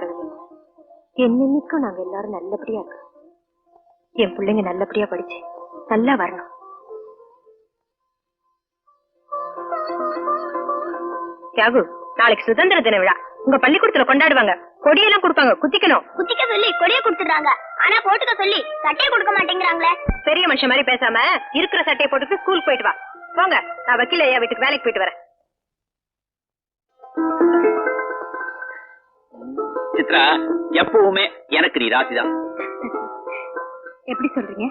கடவுளே, என்னைக்கும் நாங்க எல்லாரும் நல்லபடியா இருக்கோம். என் பிள்ளைங்க நல்லபடியா படிச்சு நல்லா வரணும். தியாகு, நாளைக்கு சுதந்திர தின விழா உங்க பள்ளிக்கூடத்துல கொண்டாடுவாங்க. கொடியெல்லாம் கொடுப்பாங்க, குத்திக்கணும். குத்திக்க சொல்லி கொடிய கொடுத்துடுறாங்க, ஆனா போட்டுக்க சொல்லி சட்டையை கொடுக்க மாட்டேங்கிறாங்களே. பெரிய மனுஷன் மாதிரி பேசாம இருக்கிற சட்டையை போட்டுட்டு ஸ்கூலுக்கு போயிட்டு வா. போங்க, நான் வக்கீல் ஐயா வீட்டுக்கு வேலைக்கு போயிட்டு வரேன். சித்ரா, எப்பவுமே எனக்கு நீ ராசிதான். எப்படி சொல்றீங்க?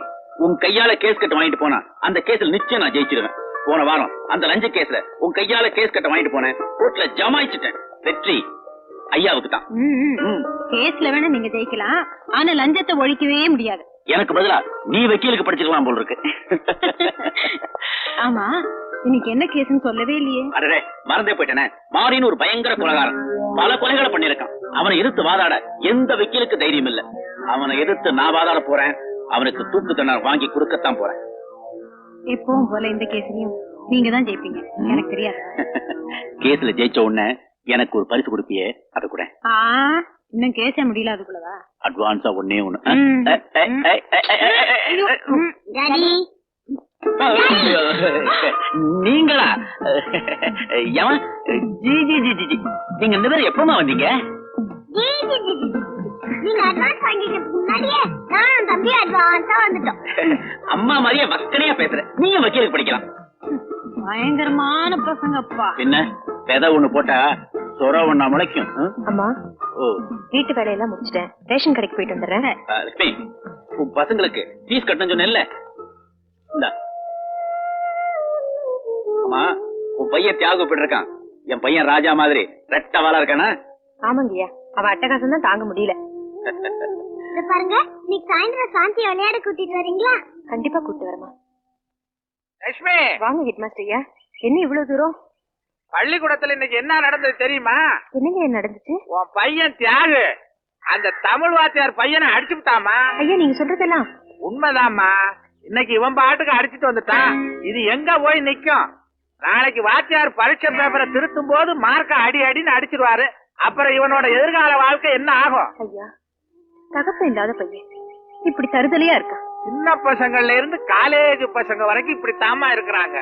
உன் கையால கேஸ் கட்ட வாங்கிட்டு போனா அந்த கேஸ்ல நிச்சயம் நான் ஜெயிச்சிருவேன். போன வாரம் அந்த லஞ்ச கேஸ்ல உன் கையால கேஸ் கட்ட வாங்கிட்டு போனேன், கோர்ட்ல ஜமாயிச்சிட்டேன். வெற்றி ஐயாவுக்கு தான். கேஸ்ல வேணா நீங்க ஜெயிக்கலாம், ஆனா லஞ்சத்தை ஒழிக்கவே முடியாது. எனக்கு பதிலா நீ வக்கீலுக்கு படிச்சிருக்கலாம் போல இருக்கு. ஆமா, இன்னைக்கு என்ன கேஸ்னு சொல்லவே இல்லையே. அரே, மறந்தே போயிட்டேனே. மாரின்னு ஒரு பயங்கர கொலைகாரன், பல கொலைகளை பண்ணிருக்கான். அவனை எதிர்த்து வாதாட எந்த வக்கீலுக்கு தைரியம் இல்ல. அவனை எதிர்த்து நான் வாதாட போறேன். அவனுக்கு தூக்கு தண்டனை வாங்கி கொடுக்கத்தான் போறேன். எப்பவும் போல இந்த கேஸ்லயும் நீங்க தான் ஜெயிப்பீங்க, எனக்கு தெரியாது. கேஸ்ல ஜெயிச்ச உடனே எனக்கு ஒரு பரிசு கொடுப்பியே, அதை கூட. இன்னும் கேஸ முடியல, அதுக்குள்ளவா? அட்வான்ஸா ஒண்ணே ஒண்ணு. நீங்களா? ஜி ஜி ஜி ஜி, நீங்க இந்த பேர் எப்பமா வந்தீங்க? அம்மா மாதிரியே வக்கனையா பேசுற. நீங்க வக்கீலுக்கு படிக்கலாம். பயங்கரமான பசங்கப்பா. என்ன பெத ஒண்ணு போட்டா சொர ஒண்ணா முளைக்கும். அம்மா, ஓ, வீட்டு வேலையெல்லாம் முடிச்சிட்டேன், ரேஷன் கடைக்கு போயிட்டு வந்துடுறேன். லட்சுமி, உன் பசங்களுக்கு ஃபீஸ் கட்டணும் சொன்ன. அம்மா, உன் பையன் தியாகு போயிட்டு இருக்கான். என் பையன் ராஜா மாதிரி ரெட்ட வாழா இருக்கானா? ஆமாங்கய்யா, அவ அட்டகாசம் தான் தாங்க முடியல. பாருங்க, நீங்க சாயந்தரம் சாந்தி விளையாட கூட்டிட்டு வரீங்களா? கண்டிப்பா கூட்டிட்டு வரமா. லட்சுமி, வாங்க ஹெட்மாஸ்டர் ஐயா. என்ன இவ்வளவு தூரம்? பள்ளிக்கூடத்துல இன்னைக்கு என்ன நடந்தது தெரியுமா? என்னங்க நடந்துச்சு? உன் பையன் தியாகு அந்த தமிழ் வாத்தியார் பையனை அடிச்சுட்டாமா. ஐயா, நீங்க சொல்றதெல்லாம் உண்மைதாம்மா. இன்னைக்கு இவன் பாட்டுக்கு அடிச்சுட்டு வந்துட்டான். இது எங்க போய் நிக்கும்? நாளைக்கு வாத்தியார் பரீட்சை பேப்பரை திருத்தும் போது மார்க்க அடி அடின்னு அடிச்சிருவாரு. அப்புறம் இவனோட எதிர்கால வாழ்க்கை என்ன ஆகும்? ஐயா, தகப்ப இல்லாத பையன் இப்படி தருதலையா இருக்கா? சின்ன பசங்கள்ல இருந்து காலேஜ் பசங்க வரைக்கும் இப்படி தாமா இருக்கிறாங்க.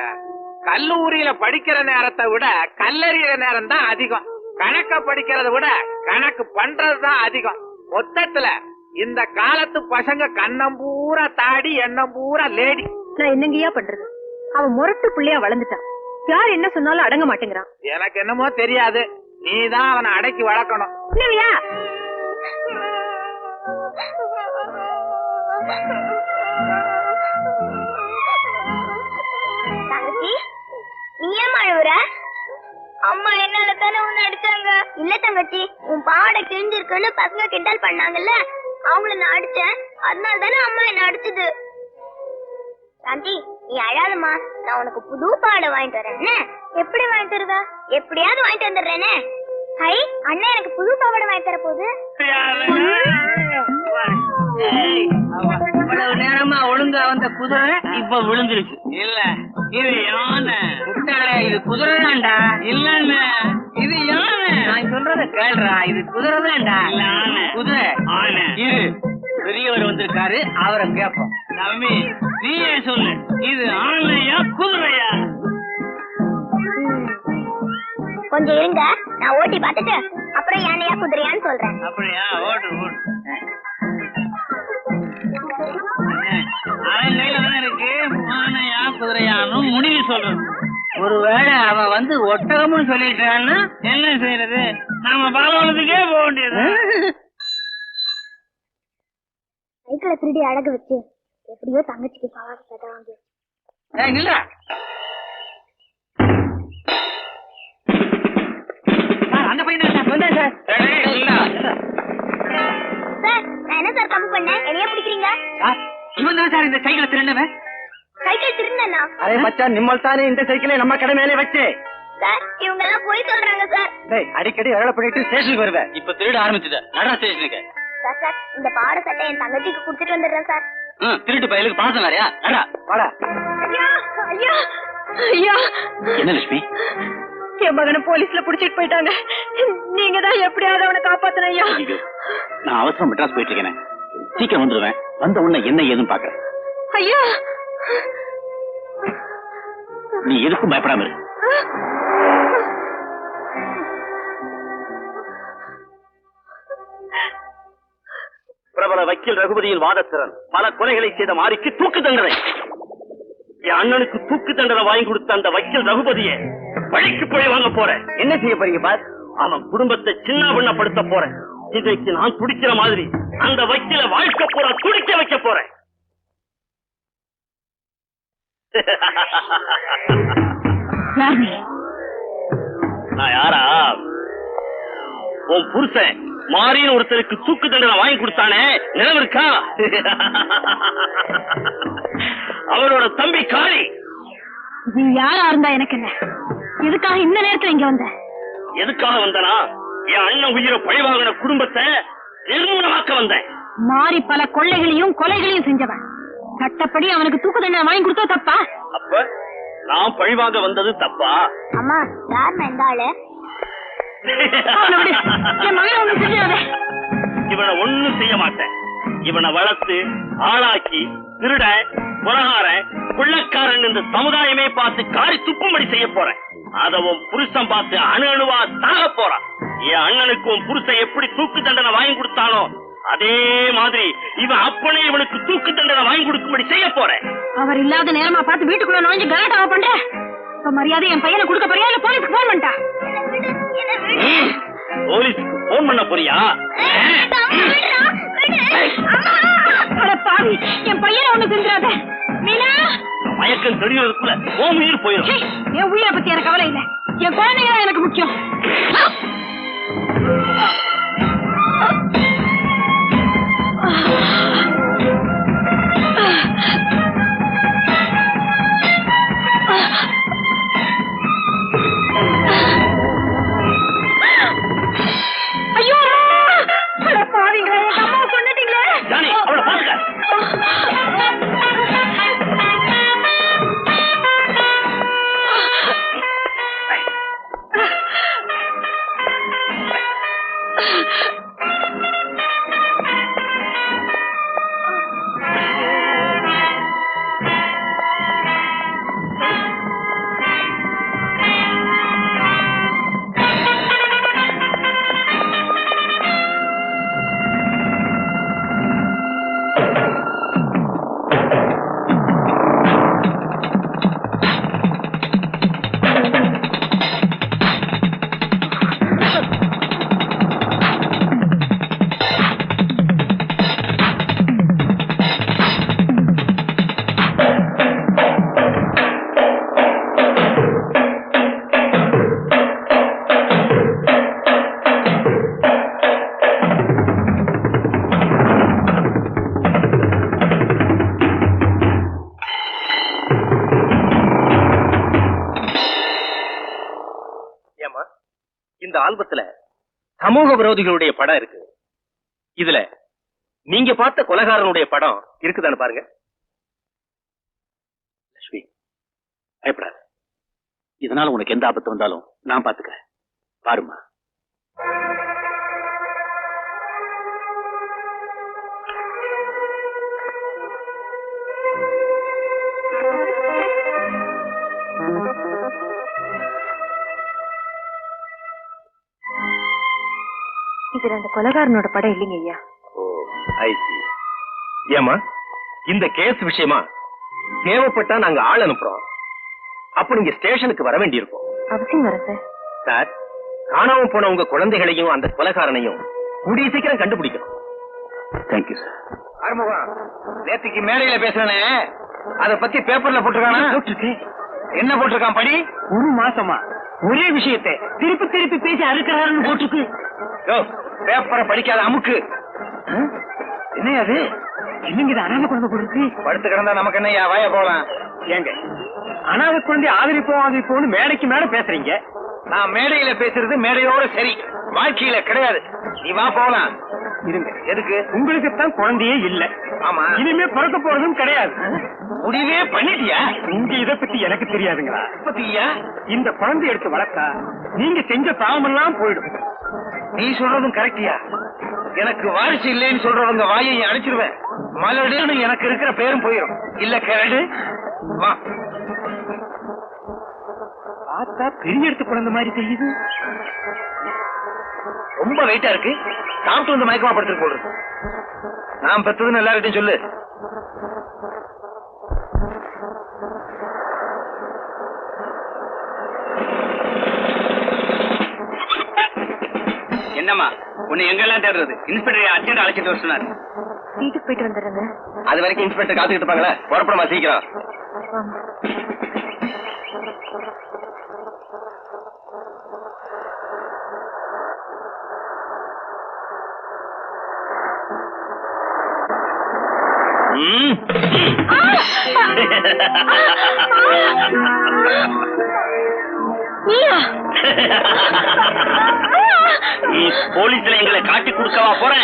கல்லூரியில படிக்கிற நேரத்தை விட கல்லறிகிற நேரம் தான் அதிகம். கணக்க படிக்கிறத விட கணக்கு பண்றதுதான் அதிகம். மொத்தத்துல இந்த காலத்து பசங்க கண்ணம் பூரா தாடி, எண்ணம் பூரா லேடி. நான் என்னங்கய்யா பண்றது? அவன் முரட்டு புள்ளையா வளர்ந்துட்டான். யார் என்ன சொன்னாலும் அடங்க மாட்டேங்கிறான். எனக்கு என்னமோ தெரியாது, நீதான் அவனை அடக்கி வளர்க்கணும். இல்லையா? தங்கச்சி, நீ ஏன் அழுவுற? அம்மா என்னால தானே உன்னை அடிச்சாங்க. இல்ல தங்கச்சி, உன் பாவாடை கிழிஞ்சிருக்குன்னு பசங்க கிண்டல் பண்ணாங்கல்ல, அவங்கள நான் அடிச்சேன். அதனால தானே அம்மா என்ன அடிச்சது. சாந்தி, நீ அழாதம்மா. நான் உனக்கு புது பாவாடை வாங்கிட்டு வரேன். எப்படி வாங்கிட்டு வருவ? எப்படியாவது வாங்கிட்டு வந்துடுறேனே. ஹை, அண்ணா எனக்கு புது பாவாடை வாங்கி தர போகுது. இவ்வளவு நேரமா ஒழுங்கா வந்த குதிரை இப்ப விழுந்துருச்சு. இல்ல, இது யானை. முட்டாளே, இது குதிரை தான்டா. இல்லன்னு, இது யானை. நான் சொல்றத கேள்றா, இது குதிரை தான்டா. குதிரை இரு, பெரியவர் வந்திருக்காரு, அவரை கேட்போம். தம்பி, நீயே சொல்லு, இது ஆணையா குதிரையா? கொஞ்சம் இருங்க, நான் ஓட்டி பார்த்துட்டு அப்புறம் யானையா குதிரையான்னு சொல்றேன். அப்படியா? ஓட்டு ஓட்டு. அவன் கையில தானே இருக்கு ஆனையா குதிரையான்னு முடிவு சொல்லணும். ஒருவேளை அவன் வந்து ஒட்டகம்னு சொல்லிட்டான்னா என்ன செய்யறது? நாம பாலவனத்துக்கே போக வேண்டியது. சைக்கிளை திருடி அழகு வச்சு எப்படியோ தங்கச்சிக்கு பாவாடை சட்டை வாங்கி. அந்த பையன் வந்தேன் சார். சார், நான் என்ன சார் தப்பு பண்ணேன்? என்னைய பிடிக்கிறீங்க? இவன் தான் சார் இந்த சைக்கிளை திருடவன். சைக்கிள் திருடனா? அரே மச்சான், நிம்மல் தானே இந்த சைக்கிளை நம்ம கடை மேலே வச்சே. சார், இவங்க எல்லாம் போய் சொல்றாங்க சார். டேய், அடிக்கடி வேலை பண்ணிட்டு ஸ்டேஷனுக்கு வருவேன். இப்ப திருட ஆரம்பிச்சுட்ட. நடா ஸ்டேஷனுக்கு. சார், இந்த பாவாடை சட்டை என் தங்கச்சிக்கு கொடுத்துட்டு வந்துடுறேன் சார். திருட்டு பயலுக்கு பணம் சொன்னாரியா? நடா வாடா. ஐயா, ஐயா, ஐயா. என்ன லட்சுமி, என் மகனை போலீஸ்ல புடிச்சிட்டு போயிட்டாங்க. நீங்க தான் எப்படியாவது அவனை காப்பாத்தணும் ஐயா. நான் அவசரம் மெட்ராஸ் போயிட்டு இருக்கேன். சீக்கிரம் வந்துடுவேன். வந்த உடனே என்ன ஏதுன்னு பாக்குறேன். ஐயா நீ எதுக்கும் பயப்படாம இரு. பிரபல வக்கீல் ரகுபதியின் வாதத்திறன் பல கொலைகளை செய்த மாரிக்கு தூக்கு தண்டனை. என் அண்ணனுக்கு தூக்கு தண்டனை வாங்கி கொடுத்த அந்த வக்கீல் ரகுபதியை வழிக்கு போய் வாங்க போறேன். என்ன செய்ய போறீங்க பார்? அவன் குடும்பத்தை சின்ன பின்னப்படுத்த போறேன். இன்றைக்கு நான் துடிக்கிற மாதிரி அந்த வக்கீல வாழ்க்கை பூரா துடிக்க வைக்க போறேன். நான் யாரா? உன் புருஷன் மாரின்னு ஒருத்தருக்கு தூக்கு தண்டனை வாங்கி கொடுத்தானே, நினைவு இருக்கா? அவரோட தம்பி காளி. நீ யாரா இருந்தா எனக்கு என்ன? எதுக்காக இந்த நேரத்துல இங்க வந்த? எதுக்காக வந்தனா? என் அண்ணன் உயிரை பழிவாங்கின குடும்பத்தை நிர்மூலமாக்க வந்தேன். மாறி பல கொள்ளைகளையும் கொலைகளையும் செஞ்சவன். சட்டப்படி அவனுக்கு தூக்கு தண்டனை வாங்கி கொடுத்தா தப்பா? அப்ப நான் பழிவாங்க வந்தது தப்பா? அம்மா யார் இந்த ஆளு? என் மகனை ஒண்ணு செஞ்சாத. இவனை ஒண்ணும் செய்ய மாட்டேன். இவனை வளர்த்து ஆளாக்கி திருட புலகார புள்ளக்காரன் இந்த சமுதாயமே பார்த்து காரி துப்பும்படி செய்ய போறேன். அதவும் புருஷன் பார்த்து அணு அணுவா சாக போறான். என் அண்ணனுக்கும் புருஷன் எப்படி தூக்கு தண்டனை வாங்கி கொடுத்தானோ அதே மாதிரி இவன் அப்பனே இவனுக்கு தூக்கு தண்டனை வாங்கி கொடுக்கும்படி செய்ய போறேன். அவர் இல்லாத நேரமா பார்த்து வீட்டுக்குள்ள நுழைஞ்சு கலாட்டாவா பண்ற? இப்ப மரியாதை என் பையனை கொடுக்க போறியா இல்ல போலீஸ்க்கு போன் பண்ணிட்டா? போலீஸ்க்கு போன் பண்ண போறியா? பாவி, என் பையனை ஒண்ணு செஞ்சிடாத. மீனா, மயக்கம் தெரியறதுக்குள்ள உன் உயிர் போயிடும். என் உயிரை பத்தி எனக்கு கவலை இல்ல. என் குழந்தைங்க தான் எனக்கு முக்கியம். ஐயோ பாவிங்களா, என் அம்மாவை கொன்னுட்டீங்களே. ஜானி, அவளை பாருங்க. இந்த ஆல்பத்துல சமூக விரோதிகளுடைய படம் இருக்கு. இதுல நீங்க பார்த்த கொலைகாரனுடைய படம் இருக்குதான்னு பாருங்க. லட்சுமி, பயப்படாத. இதனால உனக்கு எந்த ஆபத்து வந்தாலும் நான் பாத்துக்கிறேன். பாருமா. இதுல அந்த கொலைகாரனோட படம் இல்லைங்க ஐயா. ஏமா, இந்த கேஸ் விஷயமா தேவைப்பட்டா நாங்க ஆள் அனுப்புறோம். அப்ப நீங்க ஸ்டேஷனுக்கு வர வேண்டியிருக்கும். அவசியம் வர சார். சார், காணாம போன உங்க குழந்தைகளையும் அந்த கொலைகாரனையும் கூடிய சீக்கிரம் கண்டுபிடிக்கணும். Thank you sir. ஆறுமுகம், நேற்றுக்கு மேடையில பேசுறேனே, அத பத்தி பேப்பர்ல போட்டிருக்கானா? என்ன போட்டிருக்கான் படி? ஒரு மாசமா ஒரே விஷயத்தை திருப்பி திருப்பி பேசி அறுக்கிறாருன்னு போட்டிருக்கு. பேப்பரை படிக்காத அமுக்கு. என்ன அது? என்னங்க இது அனாதை குழந்தை போட்டுருக்கு? படுத்து கிடந்தா நமக்கு என்ன வாய போலாம்? ஏங்க அனாதை குழந்தை ஆதரிப்போம்னு மேடைக்கு மேல பேசுறீங்க. நான் மேடையில பேசுறது மேடையோட சரி, வாழ்க்கையில கிடையாது. நீ வா போலாம். இருங்க. எதுக்கு? உங்களுக்கு தான் குழந்தையே இல்ல. ஆமா. இனிமே பிறக்க போறதும் கிடையாது. முடிவே பண்ணிட்டியா? உங்க இத பத்தி எனக்கு தெரியாதுங்களா? பத்தியா? இந்த குழந்தை எடுத்து வளர்த்தா நீங்க செஞ்ச பாவமெல்லாம் போயிடும். நீ சொல்றதும் கரெக்டியா? எனக்கு வாரிசு இல்லைன்னு சொல்றவங்க வாயை அடிச்சிருவேன். மலடுன்னு எனக்கு இருக்கிற பேரும் போயிடும். இல்ல கேடு வா. பார்த்தா பெரிய எடுத்து குழந்தை மாதிரி தெரியுது. ரொம்ப வெயிட்டா இருக்கு. சாப்பிட்டு வந்து மயக்கமா படுத்துட்டு போடுறது. நான் பெத்ததுன்னு எல்லார்கிட்டையும் சொல்லு. என்னம்மா உன்னை எங்கெல்லாம் தேடுறது? இன்ஸ்பெக்டர் அர்ஜென்ட் அழைச்சிட்டு வர சொன்னாரு. வீட்டுக்கு போயிட்டு வந்துடுறேங்க. அது வரைக்கும் இன்ஸ்பெக்டர் காத்துக்கிட்டு இருப்பாங்களே. புறப்படமா சீக்கிரம். போலீஸ்ல எங்களை காட்டி கொடுக்கவா போற?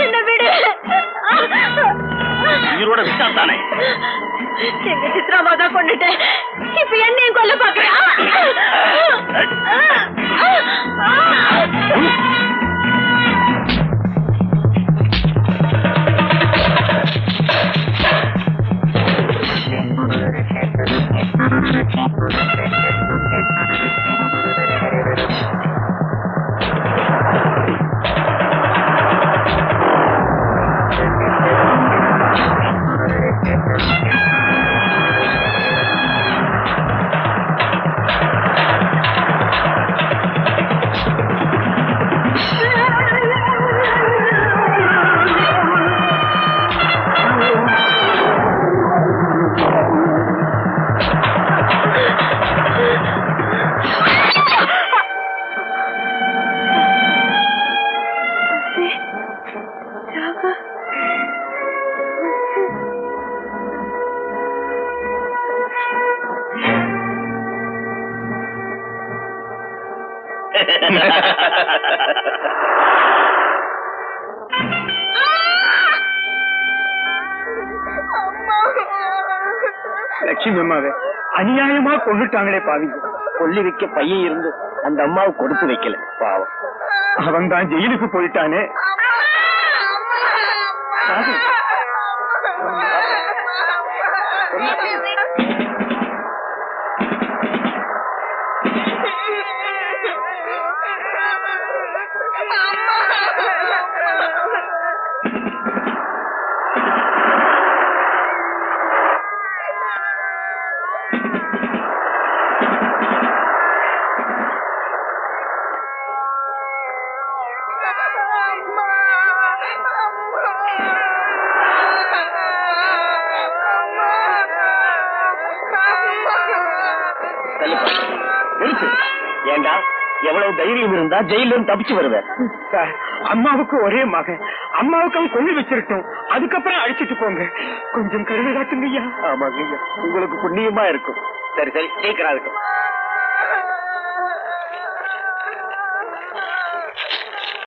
என்ன விடு. உயிரோட விட்டா தானே. எங்க சித்ராமா தான் கொண்டுட்டேன். இப்ப என்னையும் கொல்ல பாக்குறா. லட்சுமி அம்மாவே அநியாயமா கொண்டுட்டாங்களே பாவிங்க. கொல்லி வைக்க பையன் இருந்து அந்த அம்மாவை கொடுத்து வைக்கல. பாவம் அவன் தான் ஜெயிலுக்கு போயிட்டானே. ஏண்டா எவ்வளவு தைரியம் இருந்தா ஜெயில இருந்து தப்பிச்சு வருவேன். அம்மாவுக்கு ஒரே மகன். அம்மாவுக்கு அவன் கொண்டு வச்சிருக்கோம். அதுக்கப்புறம் அழிச்சிட்டு போங்க. கொஞ்சம் கருணை காட்டுங்க ஐயா. ஆமாங்க ஐயா, உங்களுக்கு புண்ணியமா இருக்கும். சரி சரி சீக்கிரம் இருக்கும்.